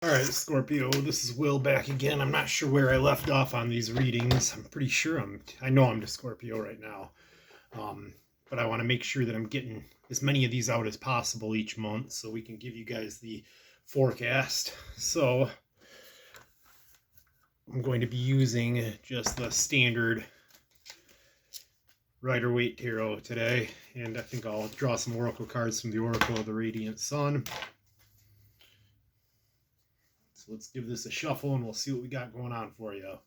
Alright, Scorpio, this is Will back again. I'm not sure where I left off on these readings. I'm pretty sure I know I'm to Scorpio right now. But I want to make sure that I'm getting as many of these out as possible each month so we can give you guys the forecast. So I'm going to be using just the standard Rider-Waite Tarot today. And I think I'll draw some oracle cards from the Oracle of the Radiant Sun. So let's give this a shuffle and we'll see what we got going on for you.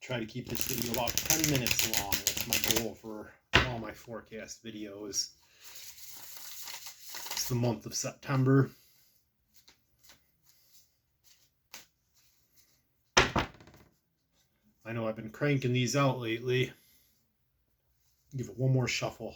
Try to keep this video about 10 minutes long. That's my goal for all my forecast videos. It's the month of September. I know I've been cranking these out lately. Give it one more shuffle.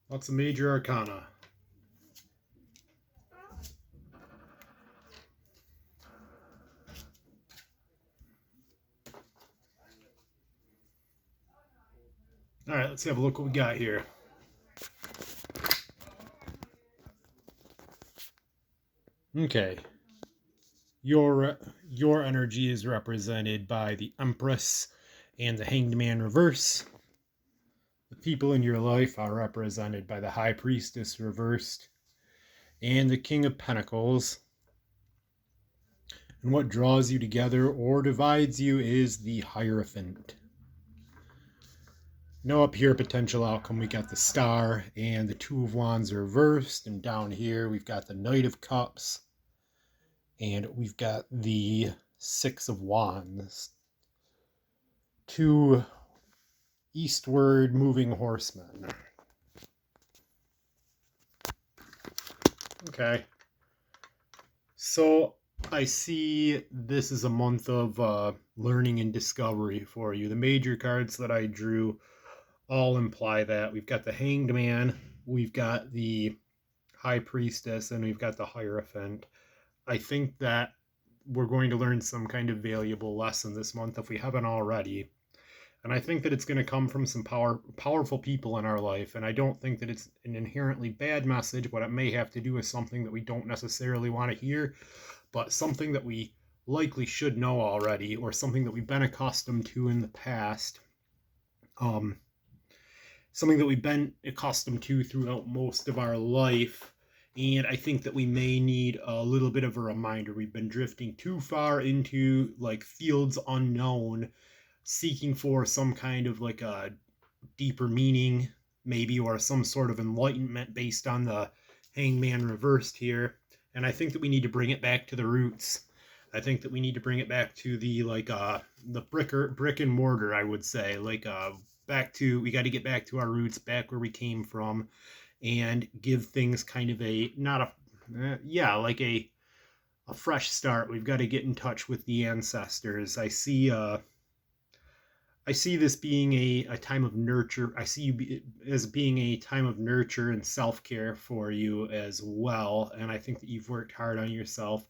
Lots of major arcana. All right, let's have a look what we got here. Okay. Your energy is represented by the Empress and the Hanged Man reverse. The people in your life are represented by the High Priestess reversed and the King of Pentacles. And what draws you together or divides you is the Hierophant. Now up here, potential outcome, we got the Star and the Two of Wands reversed. And down here, we've got the Knight of Cups. And we've got the Six of Wands. Two eastward moving horsemen. Okay. So I see this is a month of learning and discovery for you. The major cards that I drew all imply that. We've got the Hanged Man, we've got the High Priestess, and we've got the Hierophant. I think that we're going to learn some kind of valuable lesson this month if we haven't already. And I think that it's going to come from some powerful people in our life. And I don't think that it's an inherently bad message, but it may have to do with something that we don't necessarily want to hear, but something that we likely should know already, or something that we've been accustomed to in the past. Something that we've been accustomed to throughout most of our life. And I think that we may need a little bit of a reminder. We've been drifting too far into like fields unknown, seeking for some kind of like a deeper meaning, maybe, or some sort of enlightenment based on the Hangman reversed here. And I think that we need to bring it back to the roots. I think that we need to bring it back to the the brick and mortar, I would say. We got to get back to our roots, back where we came from, and give things kind of a fresh start. We've got to get in touch with the ancestors. I see this being a time of nurture. I see you as being a time of nurture and self-care for you as well. And I think that you've worked hard on yourself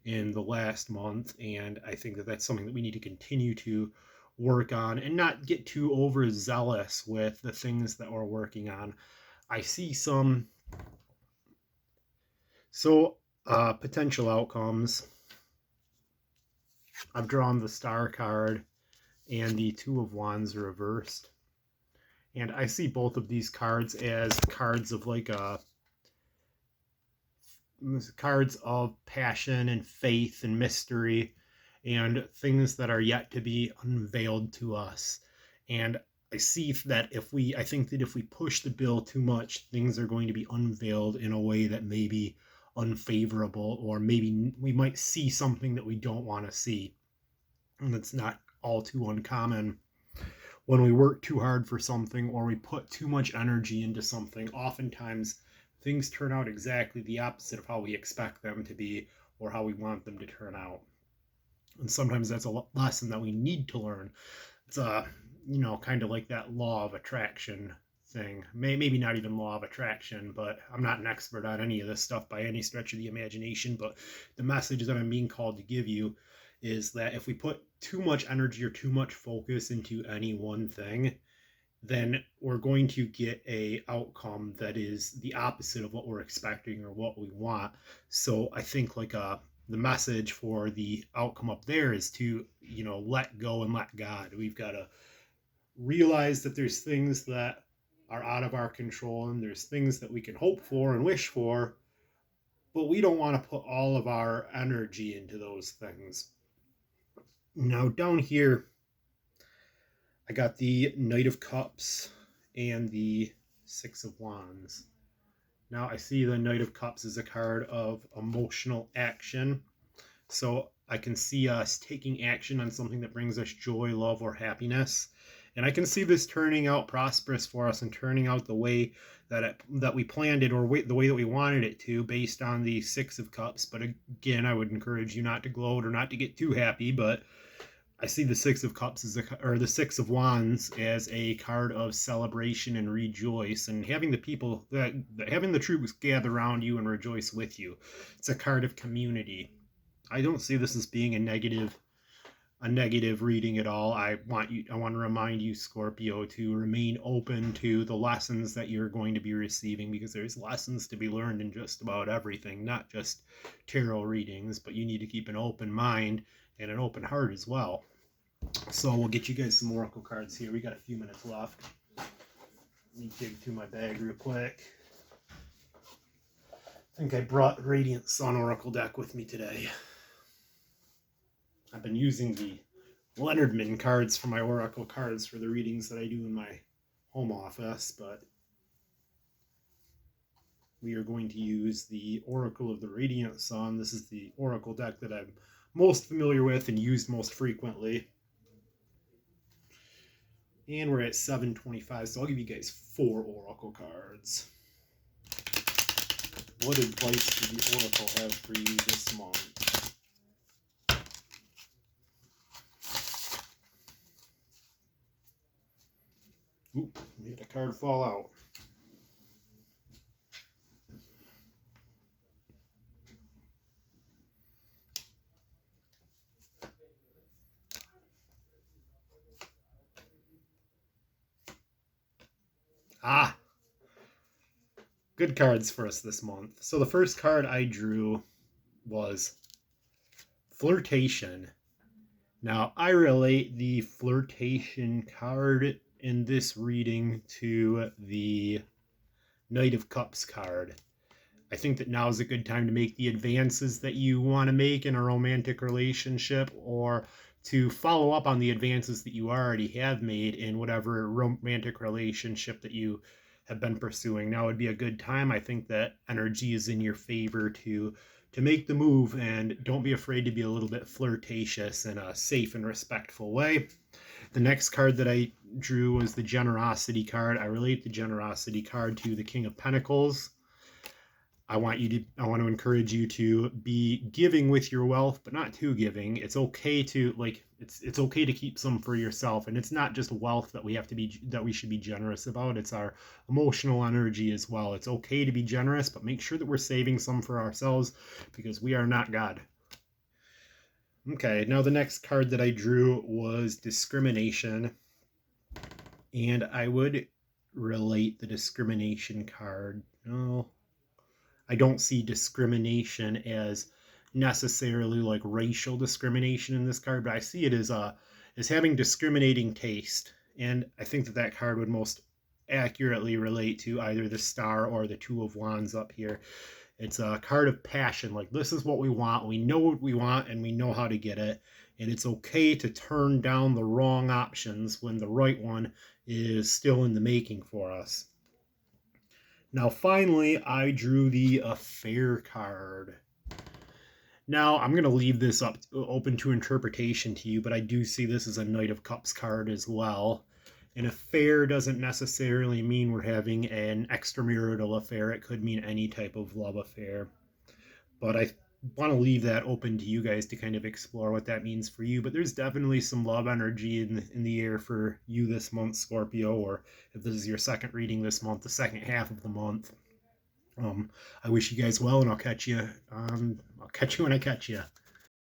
in the last month. And I think that that's something that we need to continue to work on and not get too overzealous with the things that we're working on. I see some potential outcomes. I've drawn the Star card and the Two of Wands reversed. And I see both of these cards as cards of cards of passion and faith and mystery and things that are yet to be unveiled to us. And I see that I think that if we push the bill too much, things are going to be unveiled in a way that may be unfavorable, or maybe we might see something that we don't want to see. And it's not all too uncommon when we work too hard for something or we put too much energy into something, oftentimes things turn out exactly the opposite of how we expect them to be or how we want them to turn out. And sometimes that's a lesson that we need to learn. It's kind of like that law of attraction thing. Maybe not even law of attraction, but I'm not an expert on any of this stuff by any stretch of the imagination. But the message that I'm being called to give you is that if we put too much energy or too much focus into any one thing, then we're going to get a outcome that is the opposite of what we're expecting or what we want. So I think the message for the outcome up there is to let go and let God. We've got to realize that there's things that are out of our control and there's things that we can hope for and wish for, but we don't want to put all of our energy into those things. Now down here I got the Knight of Cups and the Six of Wands. Now I see the Knight of Cups as a card of emotional action. So I can see us taking action on something that brings us joy, love, or happiness. And I can see this turning out prosperous for us and turning out the way that we planned it or the way that we wanted it to based on the Six of Cups. But again, I would encourage you not to gloat or not to get too happy. But I see the Six of Cups or the Six of Wands as a card of celebration and rejoice, and having having the troops gather around you and rejoice with you. It's a card of community. I don't see this as being a negative reading at all. I want to remind you, Scorpio, to remain open to the lessons that you're going to be receiving, because there's lessons to be learned in just about everything, not just tarot readings, but you need to keep an open mind and an open heart as well. So we'll get you guys some oracle cards here. We got a few minutes left. Let me dig through my bag real quick. I think I brought Radiant Sun Oracle deck with me today. I've been using the Leonardman cards for my oracle cards for the readings that I do in my home office, but we are going to use the Oracle of the Radiant Sun. This is the oracle deck that I'm most familiar with and used most frequently. And we're at 7:25, so I'll give you guys 4 oracle cards. What advice does the oracle have for you this month? Oop, we had a card fall out. Good cards for us this month. So the first card I drew was Flirtation. Now, I relate the Flirtation card in this reading to the Knight of Cups card. I think that now is a good time to make the advances that you want to make in a romantic relationship, or to follow up on the advances that you already have made in whatever romantic relationship that you have been pursuing. Now would be a good time. I think that energy is in your favor to make the move, and don't be afraid to be a little bit flirtatious in a safe and respectful way. The next card that I drew was the Generosity card. I relate the Generosity card to the King of Pentacles. I want to encourage you to be giving with your wealth, but not too giving. It's okay to it's okay to keep some for yourself, and it's not just wealth that we should be generous about. It's our emotional energy as well. It's okay to be generous, but make sure that we're saving some for ourselves, because we are not God. Okay, now the next card that I drew was Discrimination, and I would relate the Discrimination card. I don't see discrimination as necessarily like racial discrimination in this card, but I see it as having discriminating taste. And I think that card would most accurately relate to either the Star or the Two of Wands up here. It's a card of passion. Like, this is what we want. We know what we want and we know how to get it. And it's okay to turn down the wrong options when the right one is still in the making for us. Now, finally, I drew the Affair card. Now, I'm going to leave this open to interpretation to you, but I do see this as a Knight of Cups card as well. An affair doesn't necessarily mean we're having an extramarital affair. It could mean any type of love affair. But I want to leave that open to you guys to kind of explore what that means for you. But there's definitely some love energy in the air for you this month, Scorpio, or if this is your second reading this month, the second half of the month. I wish you guys well, and I'll catch you. I'll catch you when I catch you.